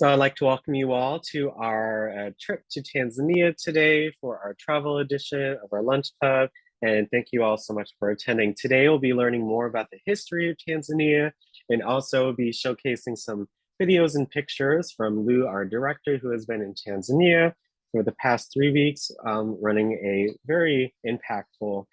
So I'd like to welcome you all to our trip to Tanzania today for our travel edition of our lunch club. And thank you all so much for attending. Today we'll be learning more about the history of Tanzania and also be showcasing some videos and pictures from Lou, our director, who has been in Tanzania for the past 3 weeks, running a very impactful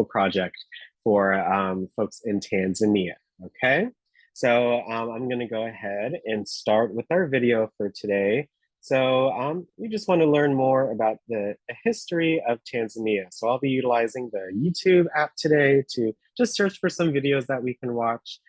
project for folks in Tanzania. Okay. So I'm going to go ahead and start with our video for today. So we just want to learn more about the history of Tanzania. So I'll be utilizing the YouTube app today to just search for some videos that we can watch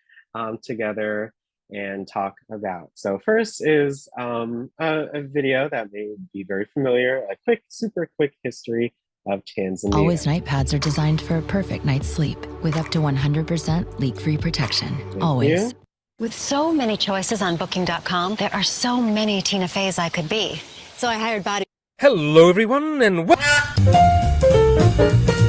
together and talk about. So first is a video that may be very familiar, a quick, super quick history of Tanzania. Always night pads are designed for a perfect night's sleep with up to 100% leak-free protection. Always. With so many choices on Booking.com, there are so many Tina Feys I could be. So I hired Body. Hello everyone and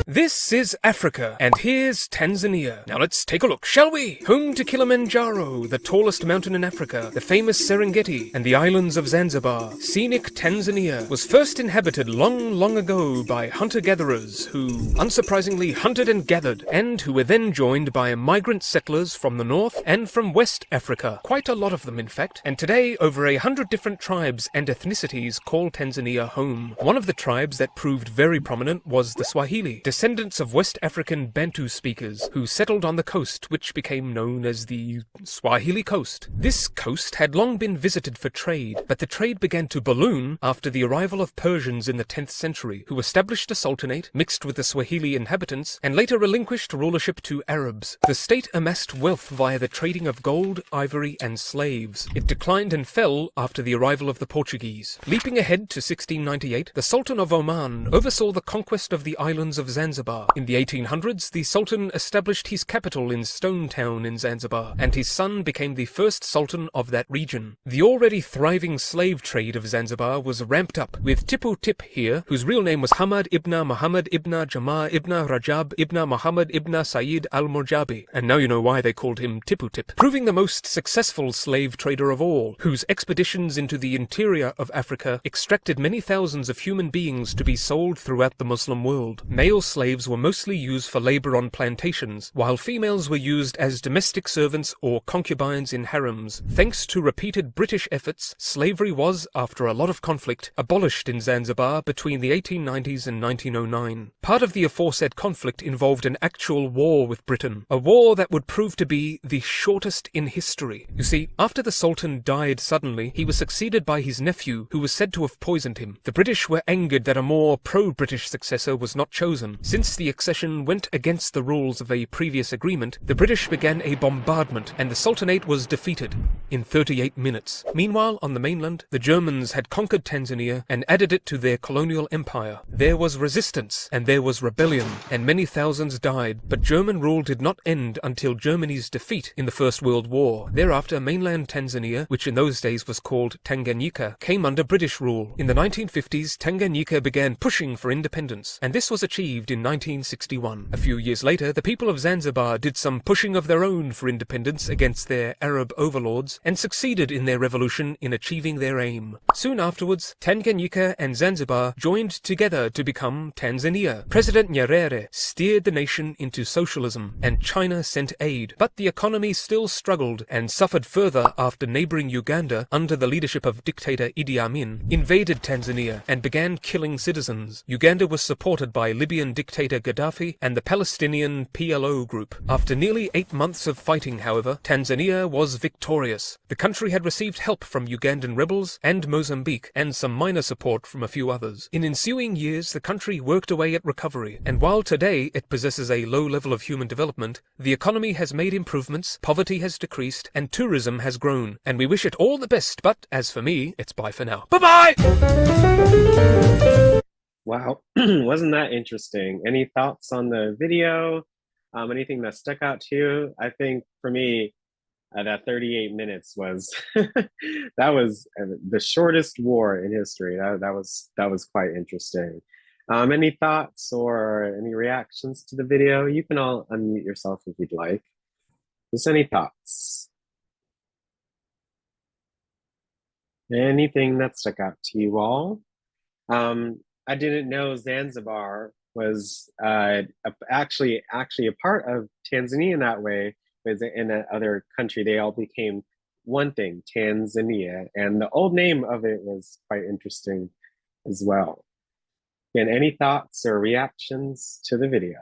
This is Africa, and here's Tanzania. Now let's take a look, shall we? Home to Kilimanjaro, the tallest mountain in Africa, the famous Serengeti, and the islands of Zanzibar. Scenic Tanzania was first inhabited long ago by hunter-gatherers who, unsurprisingly, hunted and gathered, and who were then joined by migrant settlers from the north and from West Africa. Quite a lot of them, in fact. And today, over 100 different tribes and ethnicities call Tanzania home. One of the tribes that proved very prominent was the Swahili, descendants of West African Bantu speakers who settled on the coast, which became known as the Swahili Coast. This coast had long been visited for trade, but the trade began to balloon after the arrival of Persians in the 10th century, who established a sultanate, mixed with the Swahili inhabitants, and later relinquished rulership to Arabs. The state amassed wealth via the trading of gold, ivory, and slaves. It declined and fell after the arrival of the Portuguese. Leaping ahead to 1698, the Sultan of Oman oversaw the conquest of the islands of Zanzibar. In the 1800s, the Sultan established his capital in Stone Town in Zanzibar, and his son became the first Sultan of that region. The already thriving slave trade of Zanzibar was ramped up, with Tipu Tip here, whose real name was Hamad ibn Muhammad ibn Jama' ibn Rajab ibn Muhammad ibn Sayyid al-Murjabi, and now you know why they called him Tipu Tip, proving the most successful slave trader of all, whose expeditions into the interior of Africa extracted many thousands of human beings to be sold throughout the Muslim world. Male slaves were mostly used for labor on plantations, while females were used as domestic servants or concubines in harems. Thanks to repeated British efforts, slavery was, after a lot of conflict, abolished in Zanzibar between the 1890s and 1909. Part of the aforesaid conflict involved an actual war with Britain, a war that would prove to be the shortest in history. You see, after the Sultan died suddenly, he was succeeded by his nephew, who was said to have poisoned him. The British were angered that a more pro-British successor was not chosen. Since the accession went against the rules of a previous agreement, the British began a bombardment, and the Sultanate was defeated in 38 minutes. Meanwhile, on the mainland, the Germans had conquered Tanzania and added it to their colonial empire. There was resistance, and there was rebellion, and many thousands died, but German rule did not end until Germany's defeat in the First World War. Thereafter, mainland Tanzania, which in those days was called Tanganyika, came under British rule. In the 1950s, Tanganyika began pushing for independence, and this was achieved in 1961. A few years later, the people of Zanzibar did some pushing of their own for independence against their Arab overlords, and succeeded in their revolution in achieving their aim. Soon afterwards, Tanganyika and Zanzibar joined together to become Tanzania. President Nyerere steered the nation into socialism, and China sent aid, but the economy still struggled and suffered further after neighboring Uganda, under the leadership of dictator Idi Amin, invaded Tanzania and began killing citizens. Uganda was supported by Libyan dictator Gaddafi and the Palestinian PLO group. After nearly 8 months of fighting, however, Tanzania was victorious. The country had received help from Ugandan rebels and Mozambique, and some minor support from a few others. In ensuing years, the country worked away at recovery, and while today it possesses a low level of human development, the economy has made improvements, poverty has decreased, and tourism has grown. And we wish it all the best, but as for me, it's bye for now. Bye-bye! Wow, wasn't that interesting? Any thoughts on the video? Anything that stuck out to you? I think for me, that 38 minutes was that was the shortest war in history. That was quite interesting. Any thoughts or any reactions to the video? You can all unmute yourself if you'd like. Just any thoughts? Anything that stuck out to you all? I didn't know Zanzibar was actually a part of Tanzania in that way. Was in that other country, they all became one thing, Tanzania, and the old name of it was quite interesting as well. And any thoughts or reactions to the video?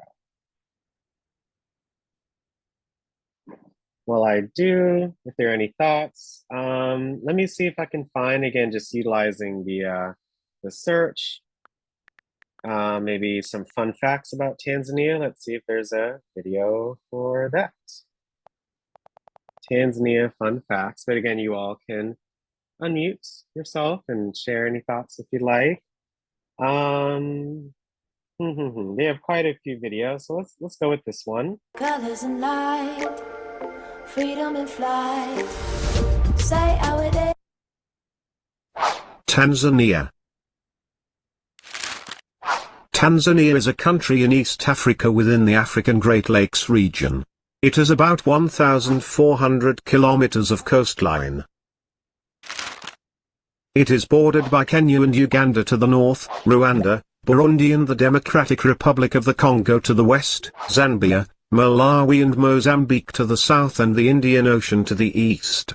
Well, I do. If there are any thoughts, let me see if I can find again, just utilizing the search. Maybe some fun facts about Tanzania. Let's see if there's a video for that. Tanzania fun facts. But again, you all can unmute yourself and share any thoughts if you like. Um, they have quite a few videos, so let's go with this one. Colors and light, freedom and flight. Say our day. Tanzania. Tanzania is a country in East Africa within the African Great Lakes region. It has about 1,400 kilometers of coastline. It is bordered by Kenya and Uganda to the north, Rwanda, Burundi and the Democratic Republic of the Congo to the west, Zambia, Malawi and Mozambique to the south and the Indian Ocean to the east.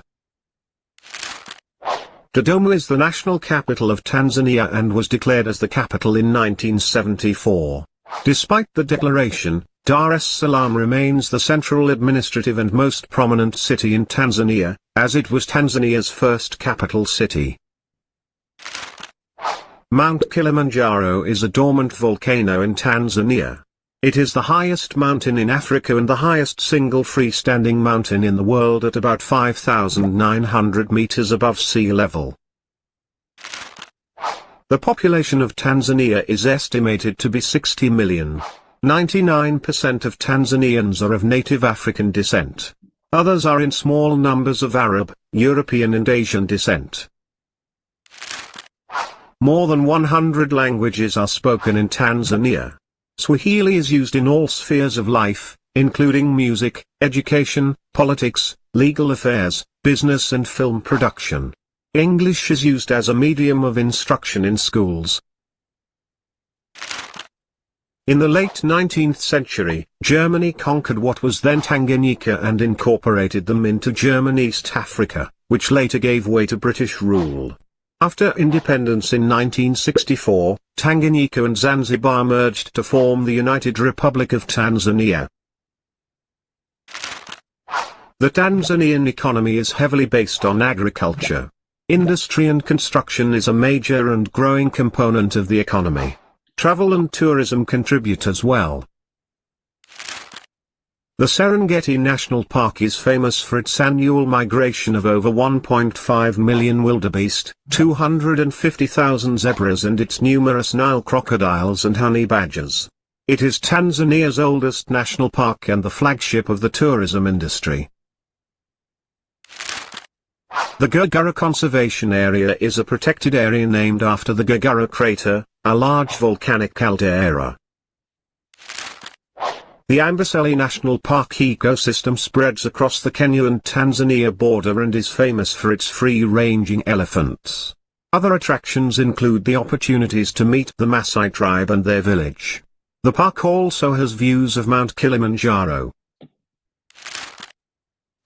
Dodoma is the national capital of Tanzania and was declared as the capital in 1974. Despite the declaration, Dar es Salaam remains the central administrative and most prominent city in Tanzania, as it was Tanzania's first capital city. Mount Kilimanjaro is a dormant volcano in Tanzania. It is the highest mountain in Africa and the highest single freestanding mountain in the world at about 5,900 meters above sea level. The population of Tanzania is estimated to be 60 million. 99% of Tanzanians are of native African descent. Others are in small numbers of Arab, European and Asian descent. More than 100 languages are spoken in Tanzania. Swahili is used in all spheres of life, including music, education, politics, legal affairs, business and film production. English is used as a medium of instruction in schools. In the late 19th century, Germany conquered what was then Tanganyika and incorporated them into German East Africa, which later gave way to British rule. After independence in 1964, Tanganyika and Zanzibar merged to form the United Republic of Tanzania. The Tanzanian economy is heavily based on agriculture. Industry and construction is a major and growing component of the economy. Travel and tourism contribute as well. The Serengeti National Park is famous for its annual migration of over 1.5 million wildebeest, 250,000 zebras and its numerous Nile crocodiles and honey badgers. It is Tanzania's oldest national park and the flagship of the tourism industry. The Gurgara Conservation Area is a protected area named after the Gurgara crater, a large volcanic caldera. The Amboseli National Park ecosystem spreads across the Kenya and Tanzania border and is famous for its free-ranging elephants. Other attractions include the opportunities to meet the Maasai tribe and their village. The park also has views of Mount Kilimanjaro.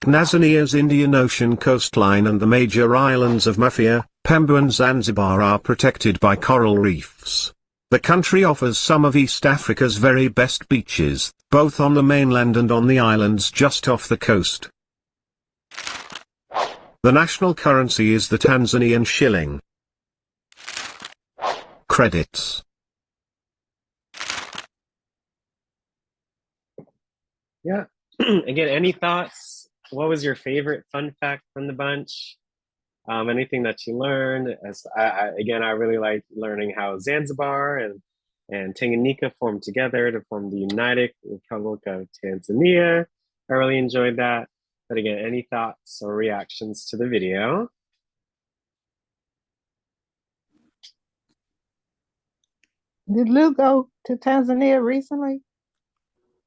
Tanzania's Indian Ocean coastline and the major islands of Mafia, Pemba and Zanzibar are protected by coral reefs. The country offers some of East Africa's very best beaches, both on the mainland and on the islands just off the coast. The national currency is the Tanzanian shilling. Credits. Yeah. Again, any thoughts? What was your favorite fun fact from the bunch? Anything that you learned? Again, I really like learning how Zanzibar and Tanganyika formed together to form the United Republic of Tanzania. I really enjoyed that. But again, any thoughts or reactions to the video? Did Lou go to Tanzania recently?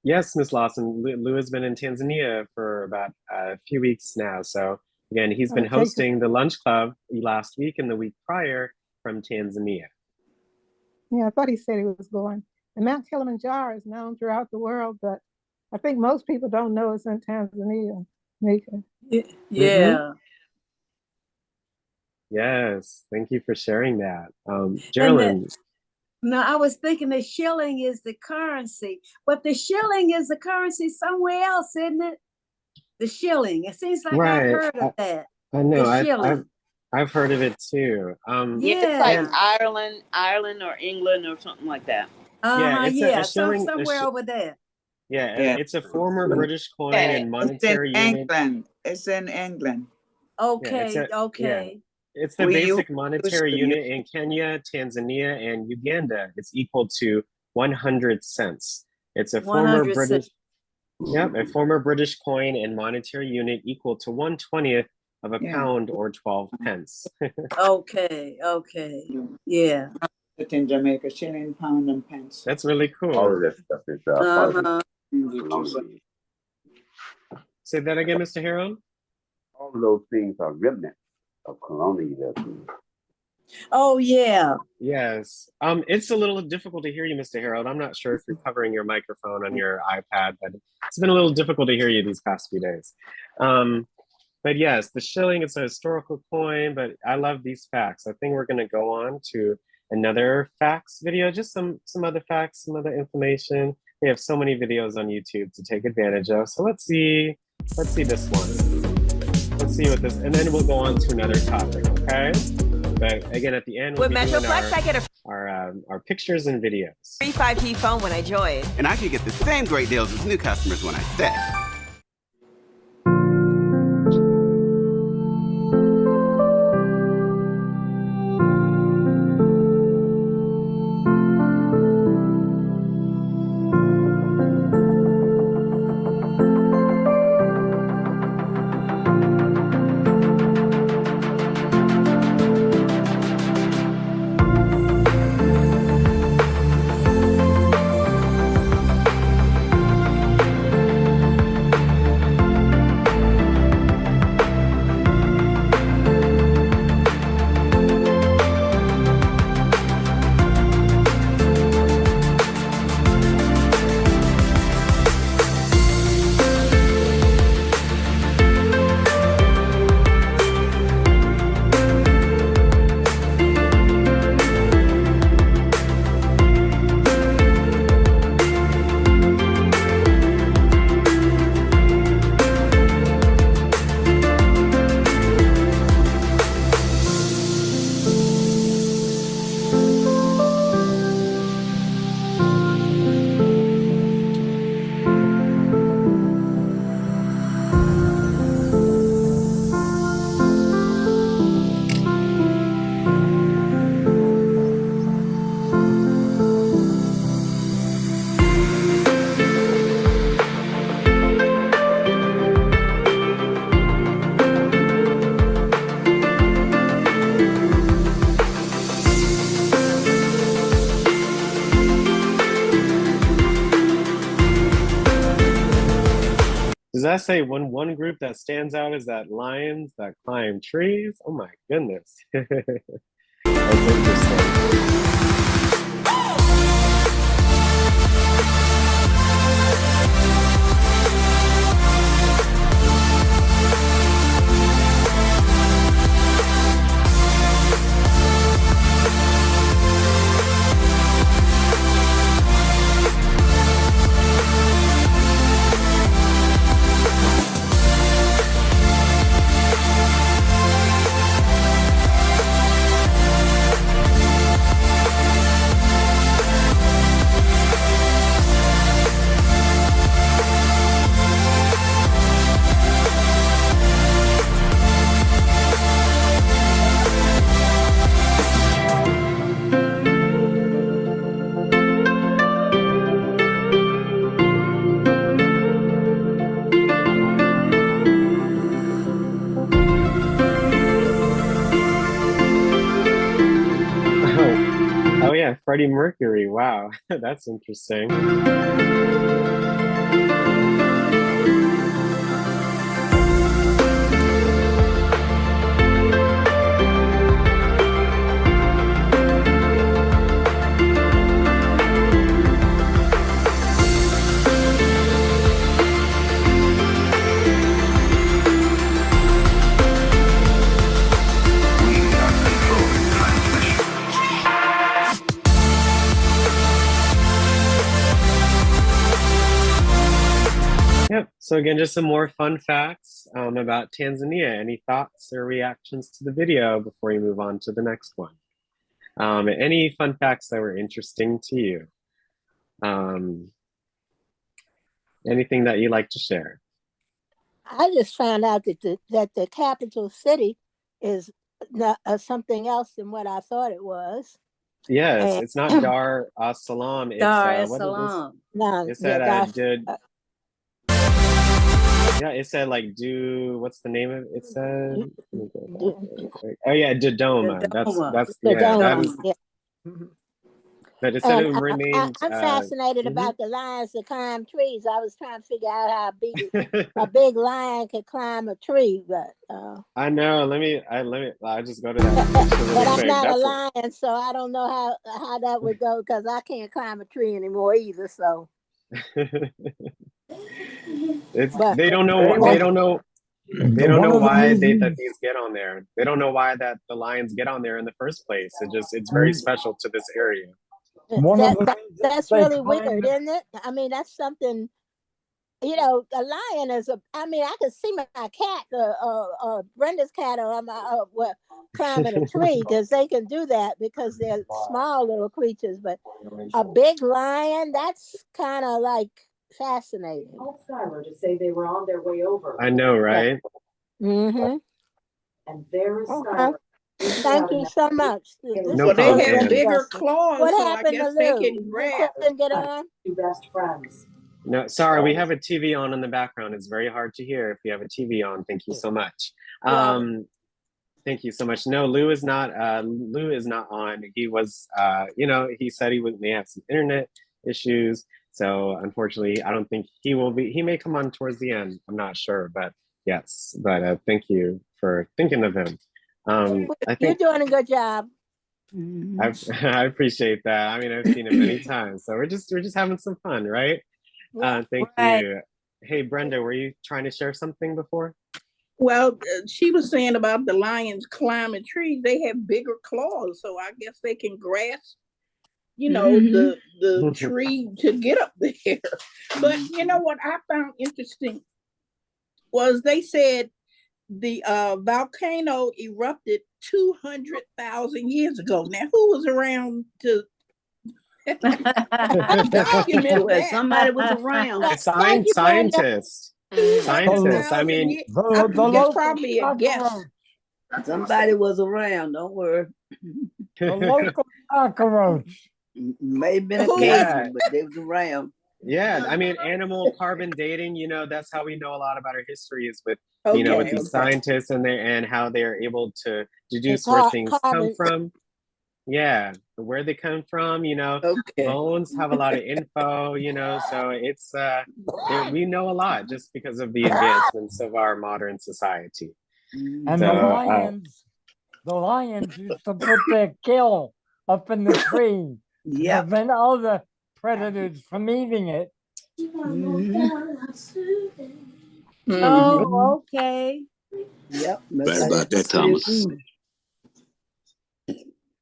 Yes, Miss Lawson, Lou has been in Tanzania for about a few weeks now. So Again, he's been Okay, 'cause- hosting the lunch club last week and the week prior from Tanzania. yeah, I thought he said he was going. And Mount Kilimanjaro is known throughout the world, but I think most people don't know it's in Tanzania. Mika. Yeah. Yes, thank you for sharing that. And Geraldine. no, I was thinking the shilling is the currency, but the shilling is the currency somewhere else, isn't it? The shilling. It seems like I've Right. heard of that. I know. The shilling. I've heard of it too. Yeah, it's like Yeah. Ireland or England or something like that. Yeah, it's Yeah. a shilling. Somewhere over there. Yeah, it's a former British coin Yeah, and monetary It's in unit. England. It's in England. Okay. Yeah, Okay. it's the We basic use monetary to unit in Kenya, Tanzania, and Uganda. It's equal to 100 cents. It's a former 100 British, cents. a former British coin and monetary unit equal to 1/20th of a Yeah. pound or 12 pence. Okay. Yeah. It's in Jamaica, shilling, pound, and pence. That's really All cool. of that stuff is part of Uh-huh. it. Say that again, Mr. Harold. All of those things are remnants of colonialism. Oh yeah. Yes. It's a little difficult to hear you, Mr. Harold. I'm not sure if you're covering your microphone on your iPad, but it's been a little difficult to hear you these past few days. But yes, the shilling is a historical coin, but I love these facts. I think we're going to go on to another facts video, just some other facts, some other information. We have so many videos on YouTube to take advantage of. So let's see this one. Let's see what this, and then we'll go on to another topic, okay? But again, at the end, we'll With be doing Metroplex, I get a our pictures and videos. free 5G phone when I join. And I can get the same great deals as new customers when I stay. Does that say one group that stands out is that lions that climb trees? Oh my goodness. That's interesting. Oh yeah, Freddie Mercury. Wow, that's interesting. So again, just some more fun facts about Tanzania. Any thoughts or reactions to the video before you move on to the next one? Any fun facts that were interesting to you? Anything that you'd like to share? I just found out that the capital city is not, something else than what I thought it was. Yes, And it's not Dar es Salaam. It's Dar es what is this? Salaam. no, It yeah, said yeah, it said like what's the name of it? It said let me go back really quick. Oh yeah, Dodoma. Dodoma. Yeah, that is Yeah. but it said And it remained I'm fascinated mhm. about the lions that climb trees. I was trying to figure out how a big lion could climb a tree, but I know. I just go to that picture really but I'm quick. not a That's lion, so I don't know how that would go because I can't climb a tree anymore either. So, it's but they don't know but why that these get on there. They don't know why that the lions get on there in the first place. It's very special to this area. that's really weird, isn't it? I mean, that's something. You know, a lion is I mean, I could see my cat, Brenda's cat, or climbing a tree because they can do that because they're small little creatures. But a big lion, that's kind of like fascinating. To say they were on their way over. I know, right? Mm-hmm. And there is okay. Thank you so much. No They problem, have Ann. bigger claws, What so I happened to guess they Lou? can You grab. couldn't get on? Two best friends. No, sorry, we have a TV on in the background. It's very hard to hear if you have a TV on. Thank you so much. Thank you so much. No, Lou is not on. He was he said may have some internet issues. So unfortunately, I don't think he will be. He may come on towards the end. I'm not sure, but yes. But thank you for thinking of him. I think you're doing a good job. I appreciate that. I mean, I've seen it many times. So we're just having some fun, right? Thank you. Hey, Brenda, were you trying to share something before? Well, she was saying about the lions climbing trees. They have bigger claws, so I guess they can grasp, the tree to get up there. But you know what I found interesting was they said the volcano erupted 200,000 years ago. Now, who was around to document that? Somebody was around. Scientists. Scientists. I mean, I think it's probably a guess. Somebody was around. Don't worry. The local cockroach. May have been a case, but they was around. Yeah, I mean, animal carbon dating. That's how we know a lot about our history is with with these scientists and how they are able to deduce where things come from. Yeah, where they come from, bones have a lot of info, so it's we know a lot just because of the advancements of our modern society. And the lions used to put their kill up in the tree to prevent other predators from eating it. Oh, okay. Yep. Right about that, Thomas.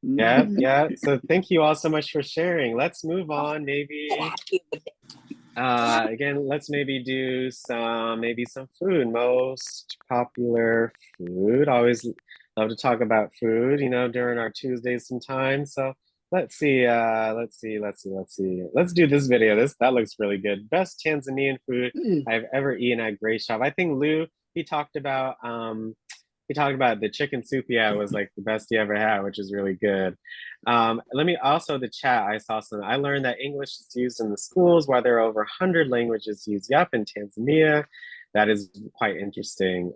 Yeah. So thank you all so much for sharing. Let's move on. Maybe again, let's maybe do some food. Most popular food. Always love to talk about food, during our Tuesdays sometimes. So let's see. Let's do this video. That looks really good. Best Tanzanian food I've ever eaten at Great Shop. I think Lou, he talked about the chicken soup he had was like the best he ever had, which is really good. Let me also the chat. I learned that English is used in the schools while there are over 100 languages used. Yep, in Tanzania. That is quite interesting.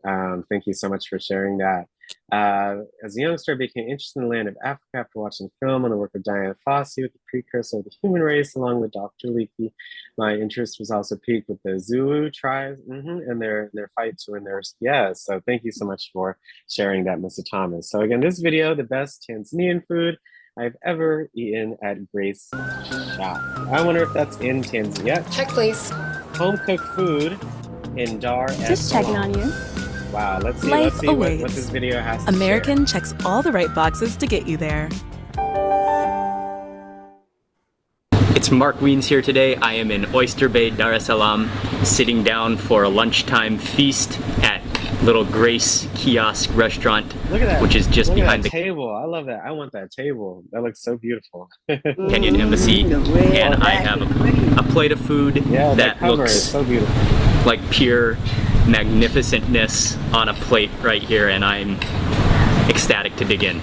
Thank you so much for sharing that. As a youngster, I became interested in the land of Africa after watching film on the work of Diana Fossey with the precursor of the human race, along with Dr. Leakey. My interest was also piqued with the Zulu tribes and their fights when there's so thank you so much for sharing that, Mr. Thomas. So again, this video, the best Tanzanian food I've ever eaten at Grace Shop. I wonder if that's in Tanzania. Check, please. Home cooked food in Dar es Salaam. Just checking on you. Wow, let's see Life what this video has to American share. checks all the right boxes to get you there. It's Mark Weens here today. I am in Oyster Bay, Dar es Salaam, sitting down for a lunchtime feast at Little Grace Kiosk Restaurant, which is just behind the table. I love that. I want that table. That looks so beautiful. Kenyan Embassy, and I have a plate of food that looks so beautiful, like pure magnificentness on a plate right here, and I'm ecstatic to dig in.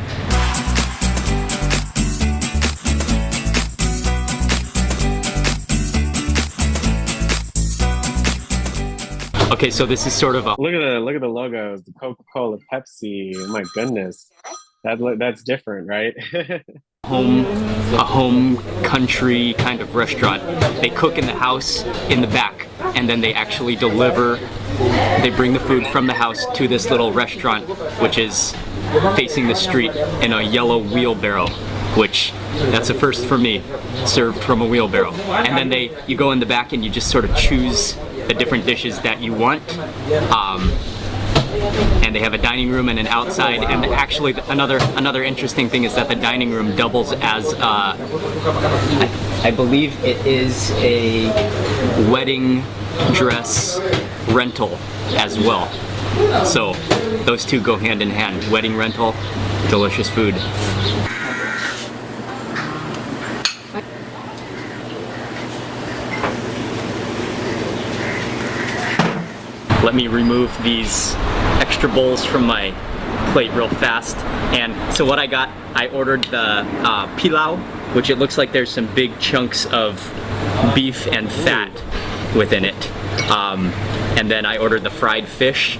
Okay, so this is sort of a look at the logos, the Coca-Cola, Pepsi. My goodness, that's different, right? a home country kind of restaurant. They cook in the house in the back, and then they actually deliver. They bring the food from the house to this little restaurant, which is facing the street in a yellow wheelbarrow, which that's a first for me, served from a wheelbarrow. And then you go in the back and you just sort of choose the different dishes that you want. And they have a dining room and an outside, and actually another interesting thing is that the dining room doubles as I believe it is a wedding dress rental as well. So those two go hand in hand, wedding rental, delicious food. Let me remove these extra bowls from my plate real fast. And so what I got, I ordered the pilau, which it looks like there's some big chunks of beef and fat within it. And then I ordered the fried fish,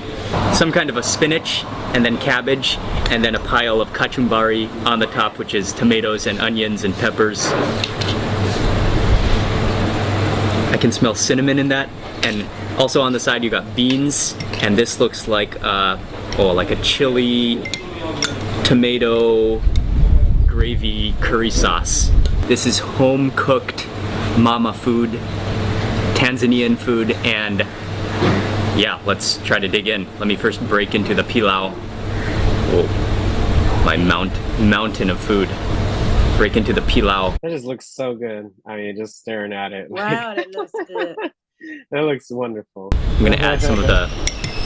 some kind of a spinach, and then cabbage, and then a pile of kachumbari on the top, which is tomatoes and onions and peppers. I can smell cinnamon in that. And also on the side you got beans, and this looks like like a chili tomato gravy curry sauce. This is home cooked mama food, Tanzanian food, and yeah, let's try to dig in. Let me first break into the pilau. Oh, my mountain of food. Break into the pilau. That just looks so good. I mean, just staring at it. Wow, that looks good. That looks wonderful. I'm gonna add some of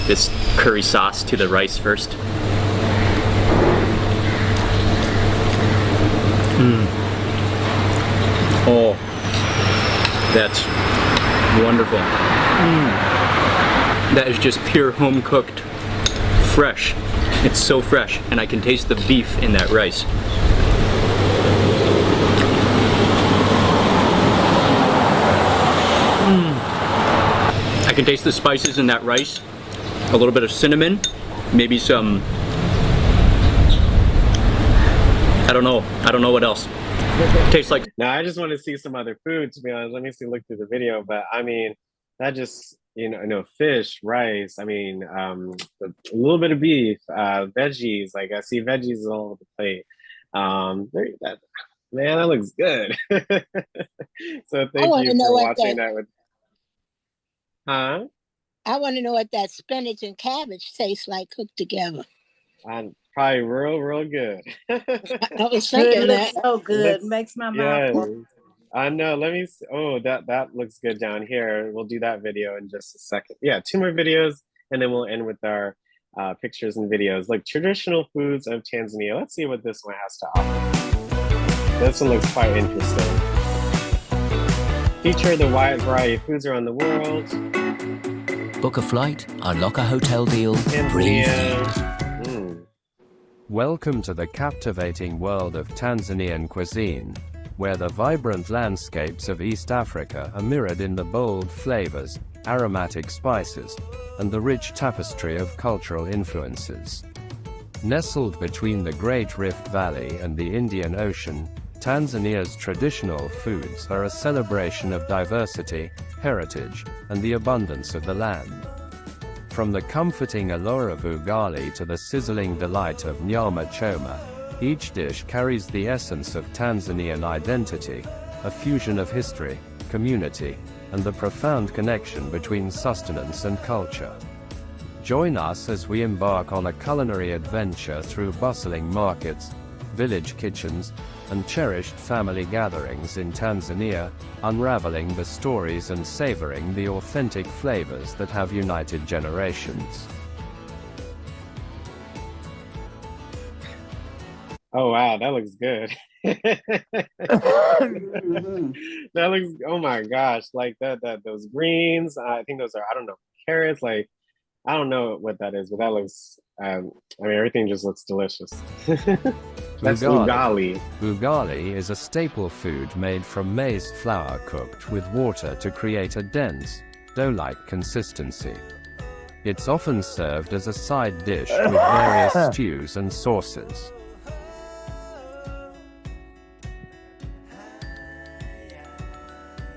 this curry sauce to the rice first. Oh, that's wonderful. That is just pure home cooked, fresh. It's so fresh, and I can taste the beef in that rice. I can taste the spices in that rice, a little bit of cinnamon, maybe some, I don't know what else. Tastes like. Now I just want to see some other food, to be honest. Let me look through the video, but I mean, that just, fish, rice, I mean, a little bit of beef, veggies, like I see veggies all over the plate. Man, that looks good. So thank you for watching that with. Huh? I want to know what that spinach and cabbage tastes like cooked together. Probably real good. I was thinking that. So good. Makes my mouth water. I know. Let me see. Oh, that looks good down here. We'll do that video in just a second. Yeah, 2 more videos, and then we'll end with our pictures and videos, like traditional foods of Tanzania. Let's see what this one has to offer. This one looks quite interesting. Feature the wide variety of foods around the world. Book a flight, unlock a hotel deal, breathe deep. Welcome to the captivating world of Tanzanian cuisine, where the vibrant landscapes of East Africa are mirrored in the bold flavors, aromatic spices, and the rich tapestry of cultural influences. Nestled between the Great Rift Valley and the Indian Ocean, Tanzania's traditional foods are a celebration of diversity, heritage, and the abundance of the land. From the comforting allure of ugali to the sizzling delight of nyama choma, each dish carries the essence of Tanzanian identity, a fusion of history, community, and the profound connection between sustenance and culture. Join us as we embark on a culinary adventure through bustling markets, village kitchens, and cherished family gatherings in Tanzania, unraveling the stories and savoring the authentic flavors that have united generations. Oh wow, that looks good. That looks, oh my gosh, like those greens, I think those are, I don't know, carrots, like I don't know what that is, but that looks I mean everything just looks delicious. That's ugali. Ugali is a staple food made from maize flour cooked with water to create a dense, dough-like consistency. It's often served as a side dish with various stews and sauces.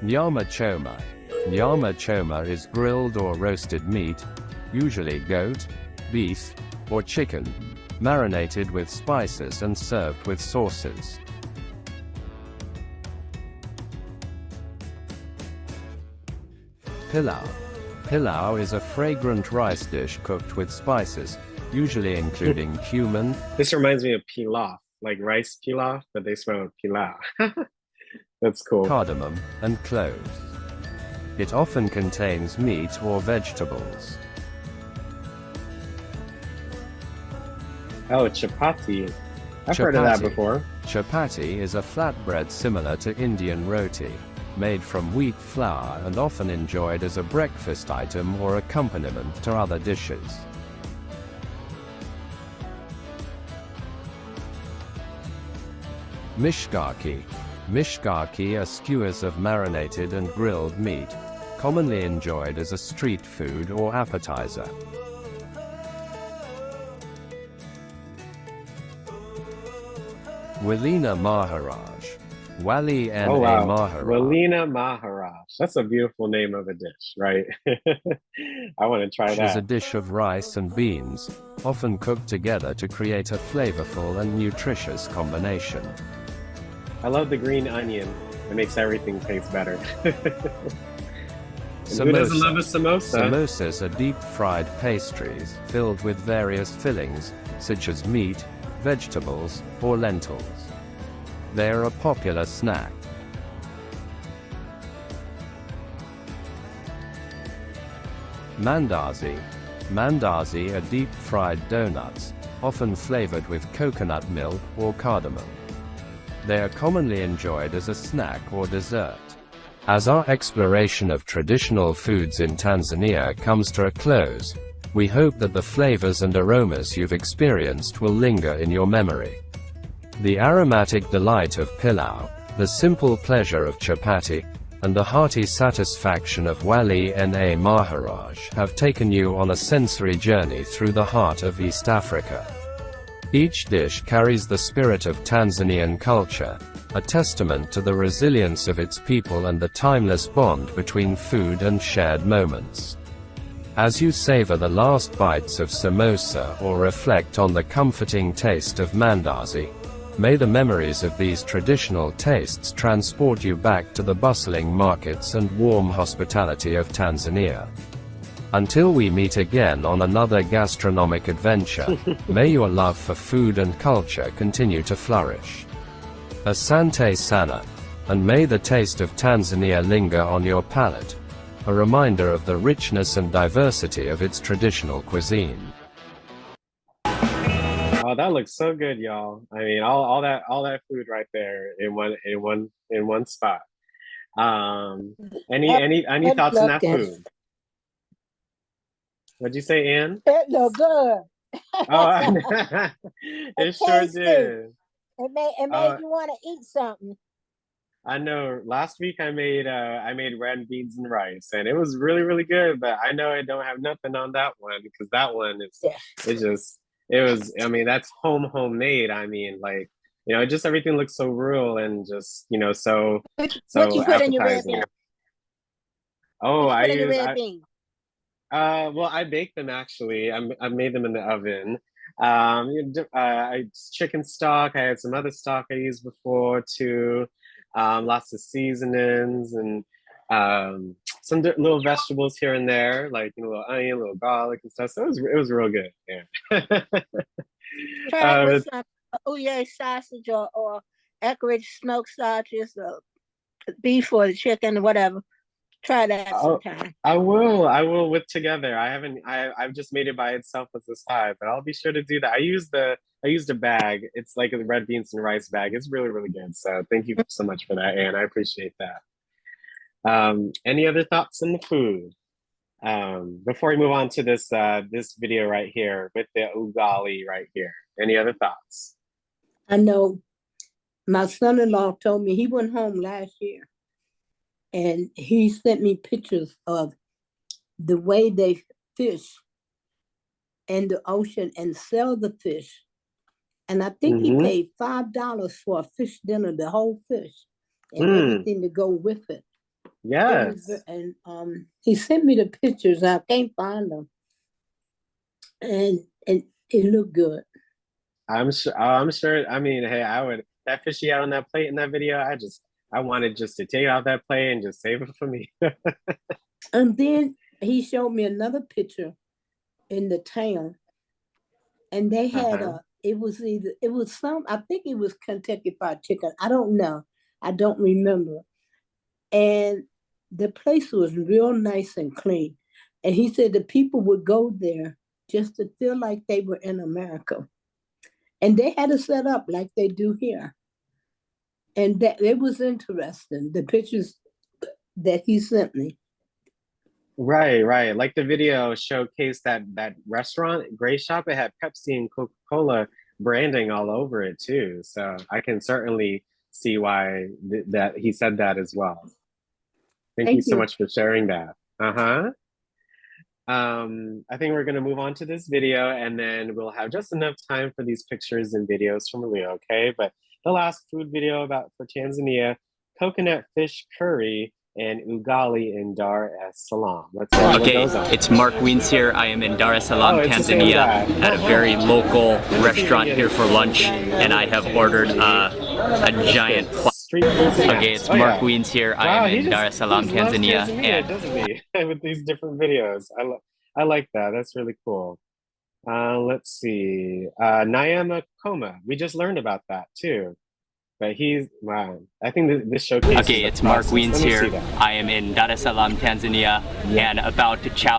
Nyama choma. Nyama choma is grilled or roasted meat, usually goat, beef, or chicken, marinated with spices and served with sauces. Pilau. Pilau is a fragrant rice dish cooked with spices, usually including cumin. This reminds me of pilaf, like rice pilaf, but they smell pilau. That's cool. Cardamom, and cloves. It often contains meat or vegetables. Oh, chapati. I've heard of that before. Chapati is a flatbread similar to Indian roti, made from wheat flour and often enjoyed as a breakfast item or accompaniment to other dishes. Mishkaki. Mishkaki are skewers of marinated and grilled meat, commonly enjoyed as a street food or appetizer. Walina Maharaj. Wali N. Oh wow, Maharaj. Walina Maharaj. That's a beautiful name of a dish, right? I want to try that. Is a dish of rice and beans, often cooked together to create a flavorful and nutritious combination. I love the green onion. It makes everything taste better. Who doesn't love a samosa? Samosas are deep-fried pastries filled with various fillings, such as meat, vegetables, or lentils. They are a popular snack. Mandazi. Mandazi are deep-fried donuts, often flavored with coconut milk or cardamom. They are commonly enjoyed as a snack or dessert. As our exploration of traditional foods in Tanzania comes to a close, we hope that the flavors and aromas you've experienced will linger in your memory. The aromatic delight of pilau, the simple pleasure of chapati, and the hearty satisfaction of Wali Na Maharaj have taken you on a sensory journey through the heart of East Africa. Each dish carries the spirit of Tanzanian culture, a testament to the resilience of its people and the timeless bond between food and shared moments. As you savor the last bites of samosa or reflect on the comforting taste of mandazi, may the memories of these traditional tastes transport you back to the bustling markets and warm hospitality of Tanzania. Until we meet again on another gastronomic adventure, may your love for food and culture continue to flourish. Asante sana, and may the taste of Tanzania linger on your palate, a reminder of the richness and diversity of its traditional cuisine. Oh, that looks so good, y'all. I mean, all that food right there in one spot. Any thoughts on that food? What'd you say, Ann? It looked good. Oh, it sure did. It made you want to eat something. I know. Last week I made red beans and rice, and it was really good. But I know I don't have nothing on that one because that one it was. I mean, that's homemade. I mean, like just everything looks so real and just so What you put in your red appetizing. beans? Oh, I use red beans. Well, I baked them actually. I made them in the oven. Chicken stock. I had some other stock I used before too. Lots of seasonings and some little vegetables here and there, like a little onion, a little garlic and stuff. So it was real good. Yeah. Try it with some Uyay sausage or Eckrich smoked sausage, or beef or chicken or whatever. Try that sometime. I will with together. I've just made it by itself as a side, but I'll be sure to do that. I used a bag. It's like a red beans and rice bag. It's really, really good. So thank you so much for that, Anne. I appreciate that. Any other thoughts on the food? Before we move on to this this video right here with the ugali right here. Any other thoughts? I know my son-in-law told me he went home last year and he sent me pictures of the way they fish in the ocean and sell the fish. And I think he paid $5 for a fish dinner, the whole fish, and everything to go with it. Yes. And he sent me the pictures. I can't find them. And it looked good. I'm sure. I'm sure. I mean, hey, I would that fish he had on that plate in that video. I wanted just to take it off that plate and just save it for me. And then he showed me another picture in the town, and they had it was I think it was Kentucky Fried Chicken. I don't know. I don't remember. And the place was real nice and clean. And he said the people would go there just to feel like they were in America. And they had it set up like they do here. And that it was interesting, the pictures that he sent me. Right. Like the video showcased that restaurant, Gray Shop, it had Pepsi and Coca-Cola branding all over it too. So I can certainly see why that he said that as well. Thank you so much for sharing that. I think we're going to move on to this video and then we'll have just enough time for these pictures and videos from Leo, okay? But the last food video for Tanzania, coconut fish curry and ugali in Dar es Salaam. Let's see what goes on. It's Mark Weens here. I am in Dar es Salaam, Tanzania, at a very local restaurant here for lunch, and I have ordered a giant. Okay, it's Mark Weens here. I am in Dar es Salaam, Tanzania, and doesn't he? With these different videos, I like that. That's really cool. Let's see. Nyama Koma. We just learned about that too. But wow. I think this showcases. Okay, it's Mark Weens here. I am in Dar es Salaam, Tanzania, and about to chow.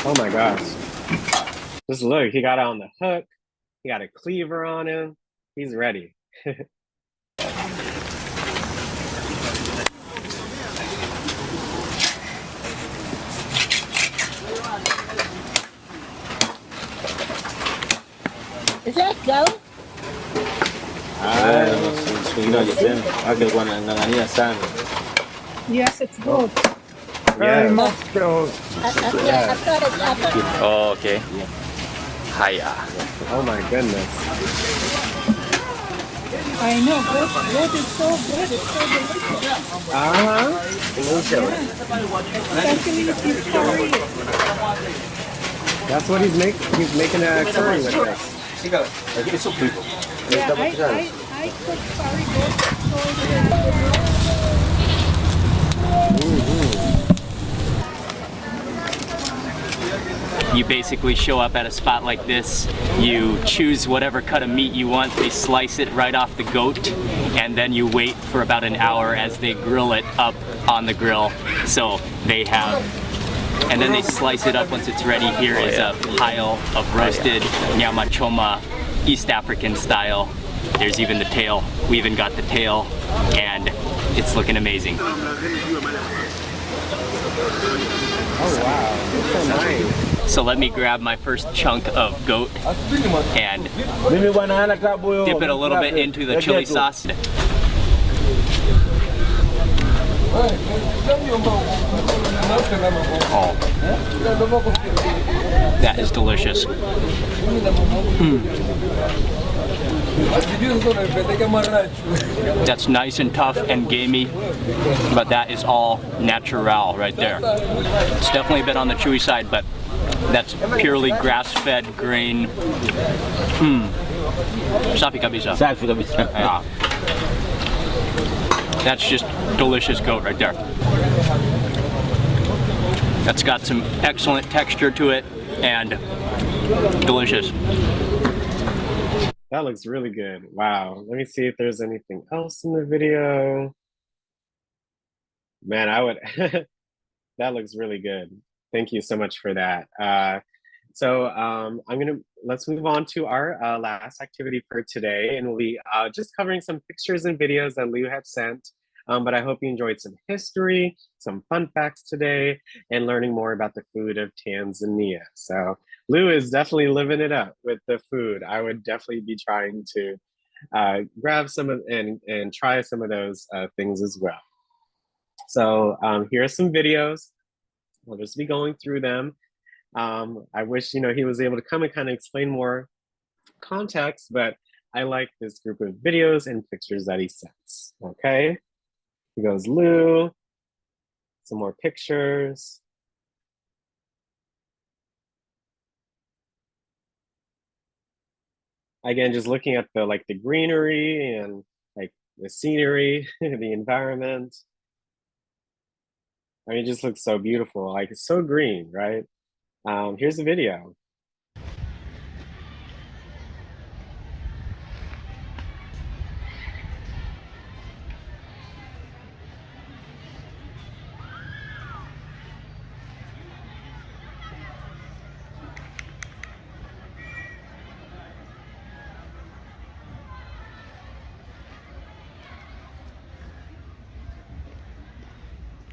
Oh my gosh. Just look, he got it on the hook. He got a cleaver on him. He's ready. Is that goat? Yes, it's good. Very much so. I thought Oh, okay. Hiya. Oh my goodness. I know, goat is so good. It's so delicious. Especially if you curry it. That's what he's making. He's making a curry with this. Yeah, I cook curry goat. You basically show up at a spot like this, you choose whatever cut of meat you want, they slice it right off the goat, and then you wait for about an hour as they grill it up on the grill. So they have, and then they slice it up once it's ready. Here is a pile of roasted nyama choma, East African style. There's even the tail. We even got the tail, and it's looking amazing. Oh wow, it's so nice. So let me grab my first chunk of goat and dip it a little bit into the chili sauce. Oh, that is delicious. That's nice and tough and gamey, but that is all natural right there. It's definitely a bit on the chewy side, but that's purely grass-fed grain. Safi kabisa. Safi kabisa. Yeah. That's just delicious goat right there. that's got some excellent texture to it and delicious. That looks really good. Wow. Let me see if there's anything else in the video. Man, I would, that looks really good. Thank you so much for that. Let's move on to our last activity for today, and we'll be just covering some pictures and videos that Lou had sent. But I hope you enjoyed some history, some fun facts today, and learning more about the food of Tanzania. So Lou is definitely living it up with the food. I would definitely be trying to grab some of and try some of those things as well. So here are some videos. We'll just be going through them. I wish, he was able to come and kind of explain more context, but I like this group of videos and pictures that he sends. Okay, here goes Lou, some more pictures. Again, just looking at the greenery and like the scenery, the environment. I mean, it just looks so beautiful. Like it's so green, right? Here's the video.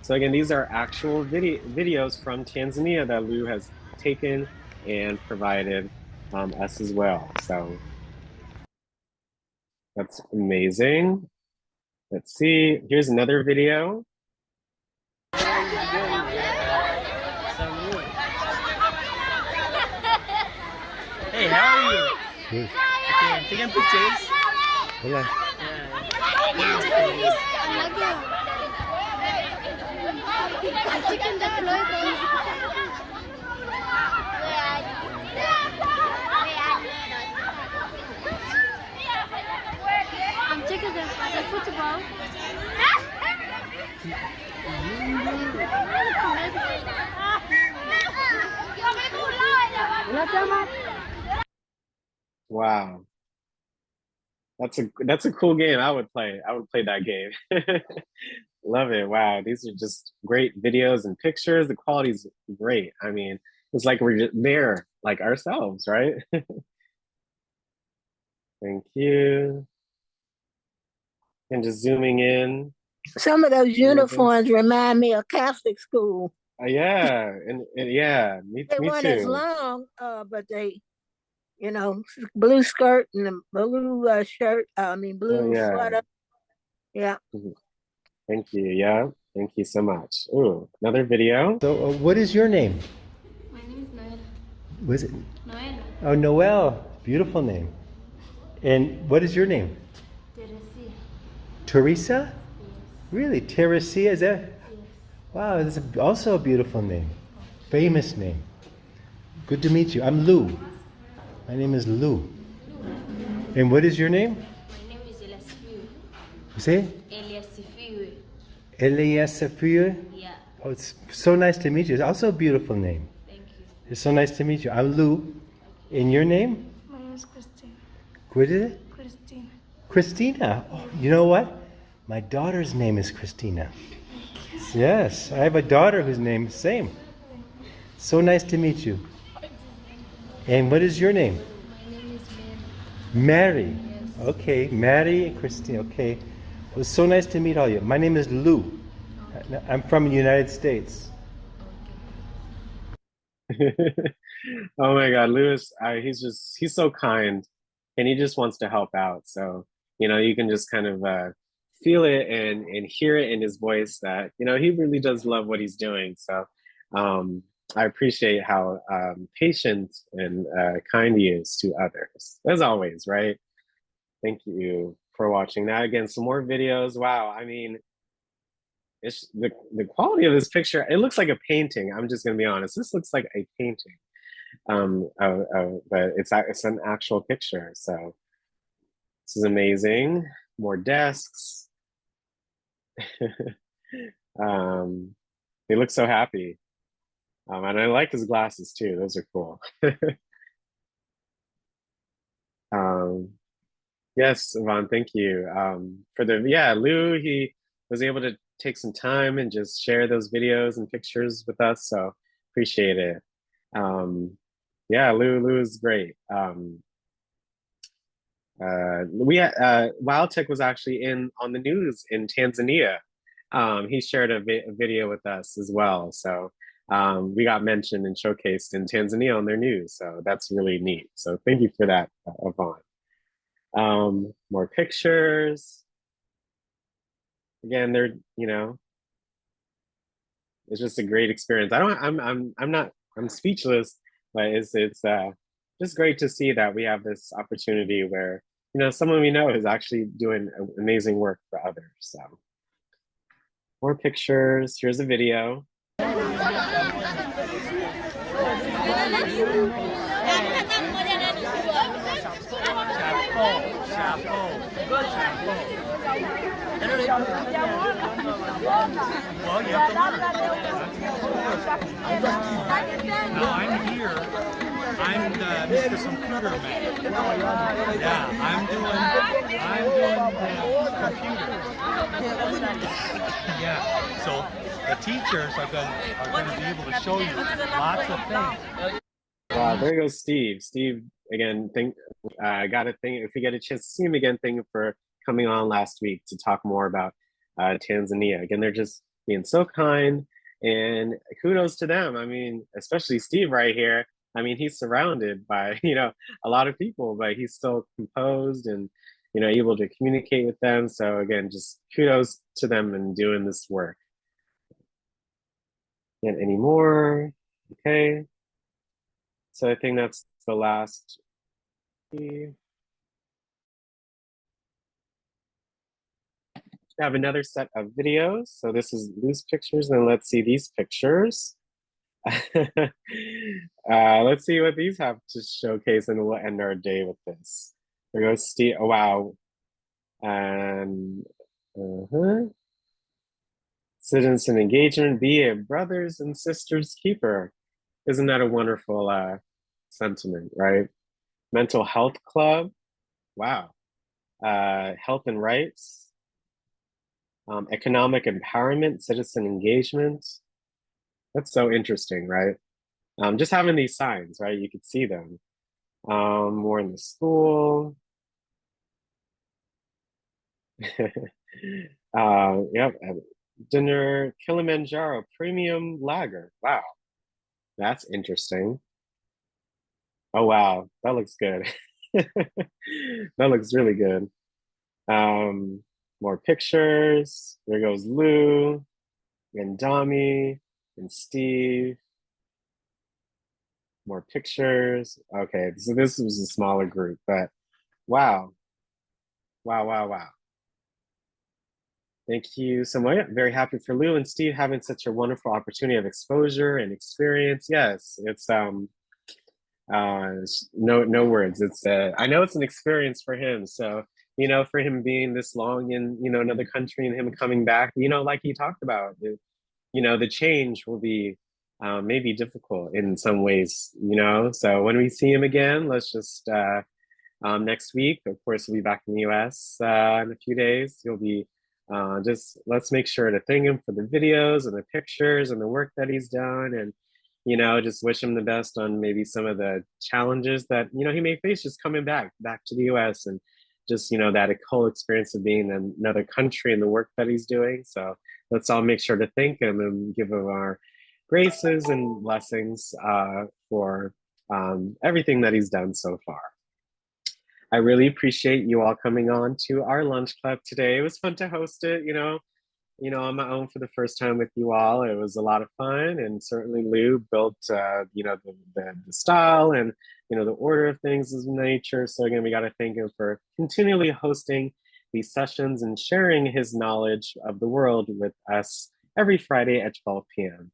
So again, these are actual videos from Tanzania that Lou has taken and provided us as well. So that's amazing. Let's see, here's another video. Hey, how are you? Good. Okay, taking pictures. Hola. I'm checking the football. Wow. That's a cool game. I would play that game. Love it. Wow. These are just great videos and pictures. The quality's great. I mean, it's like we're just there, like ourselves, right? Thank you. And just zooming in. Some of those uniforms remind me of Catholic school. Yeah, and yeah, They me weren't as too. long, but they, blue skirt and a blue shirt. Blue Yeah. sweater. Yeah. Thank you. Yeah. Thank you so much. Ooh, another video. So, what is your name? My name is Noel. Was it? Noel. Oh, Noel. Beautiful name. And what is your name? Teresia. Teresa? Really? Teresia, is that? Yes. Wow, that's also a beautiful name. Famous name. Good to meet you. I'm Lou. My name is Lou. And what is your name? My name is Eliasifiwe. Say? Eliasifiwe. Eliasifiwe? Yeah. Oh, it's so nice to meet you. It's also a beautiful name. Thank you. It's so nice to meet you. I'm Lou. And your name? My name is Christine. What is it? Christine. Christina. Oh, you know what? My daughter's name is Christina. Yes, I have a daughter whose name is same. So nice to meet you. And what is your name? My name is Mary. Mary. Yes. Okay, Mary and Christina. Okay. It was so nice to meet all of you. My name is Lou. I'm from the United States. Oh my God, Lewis, he's so kind and he just wants to help out. So, you can just kind of feel it and hear it in his voice that, he really does love what he's doing. So I appreciate how patient and kind he is to others, as always, right? Thank you for watching that. Again, some more videos. Wow, I mean, it's the quality of this picture, it looks like a painting. I'm just gonna be honest. This looks like a painting. But it's an actual picture. So this is amazing. More desks. They look so happy. And I like his glasses too. Those are cool. Um, yes, Yvonne, thank you. For the, yeah, Lou, he was able to take some time and just share those videos and pictures with us. So appreciate it. Yeah, Lou is great. Wildtech was actually in on the news in Tanzania. He shared a video with us as well. So we got mentioned and showcased in Tanzania on their news. So that's really neat. So thank you for that, Yvonne. More pictures. Again, they're, it's just a great experience. I'm not, I'm speechless, but it's just great to see that we have this opportunity where, someone we know is actually doing amazing work for others. So more pictures. Here's a video. Well, you have to learn. Now I'm here. I'm the Mr. Computer Man. Yeah, I'm doing the computer. Yeah, so the teachers are going to be able to show you lots of things. Wow, there goes Steve. Steve, again, got a thing. If we get a chance to see him again, thank you for coming on last week to talk more about Tanzania. Again, they're just being so kind, and kudos to them. I mean, especially Steve right here. I mean, he's surrounded by, a lot of people, but he's still composed and, able to communicate with them. So again, just kudos to them and doing this work. And any more? Okay. So I think that's the last. We have another set of videos. So this is loose pictures, and let's see these pictures. Let's see what these have to showcase, and we'll end our day with this. There goes Steve. Oh, wow. And citizen engagement, be a brothers and sisters keeper. Isn't that a wonderful sentiment, right? Mental health club. Wow. Health and rights. Economic empowerment, citizen engagement. That's so interesting, right? Just having these signs, right? You could see them. More in the school. Yep. Dinner, Kilimanjaro premium lager. Wow, that's interesting. Oh wow, that looks good. That looks really good. More pictures. There goes Lou and Dami and Steve. More pictures. Okay, so this was a smaller group, but wow. Wow. Thank you so much. Very happy for Lou and Steve having such a wonderful opportunity of exposure and experience. Yes, it's no words. It's I know it's an experience for him. So, for him being this long in, another country and him coming back, like he talked about, the change will be maybe difficult in some ways, So when we see him again, let's just next week, of course, we'll be back in the US in a few days. He'll be just let's make sure to thank him for the videos and the pictures and the work that he's done, and just wish him the best on maybe some of the challenges that he may face just coming back to the US, and just that whole experience of being in another country and the work that he's doing. So let's all make sure to thank him and give him our graces and blessings for everything that he's done so far. I really appreciate you all coming on to our lunch club today. It was fun to host it, on my own for the first time with you all. It was a lot of fun, and certainly Lou built, the style and, the order of things of nature. So again, we got to thank him for continually hosting these sessions and sharing his knowledge of the world with us every Friday at 12 p.m.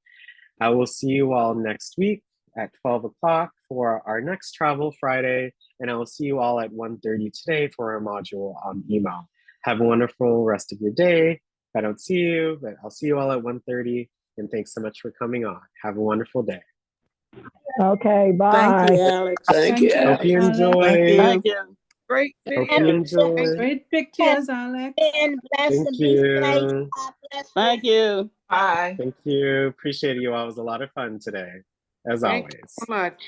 I will see you all next week at 12 o'clock for our next Travel Friday, and I will see you all at 1:30 today for our module on email. Have a wonderful rest of your day. If I don't see you, but I'll see you all at 1:30. And thanks so much for coming on. Have a wonderful day. Okay, Thank bye. you, Alex. Thank you, Hope you Alex. Thank enjoy. you. Great Hope you video. enjoy. Great pictures, Alex. And bless Thank and be safe. you. God bless Thank you. Bye. Thank you. Appreciate you all. It was a lot of fun today, as Thank you always. so much.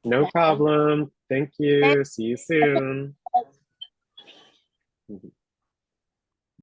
No problem. Thank you. See you soon.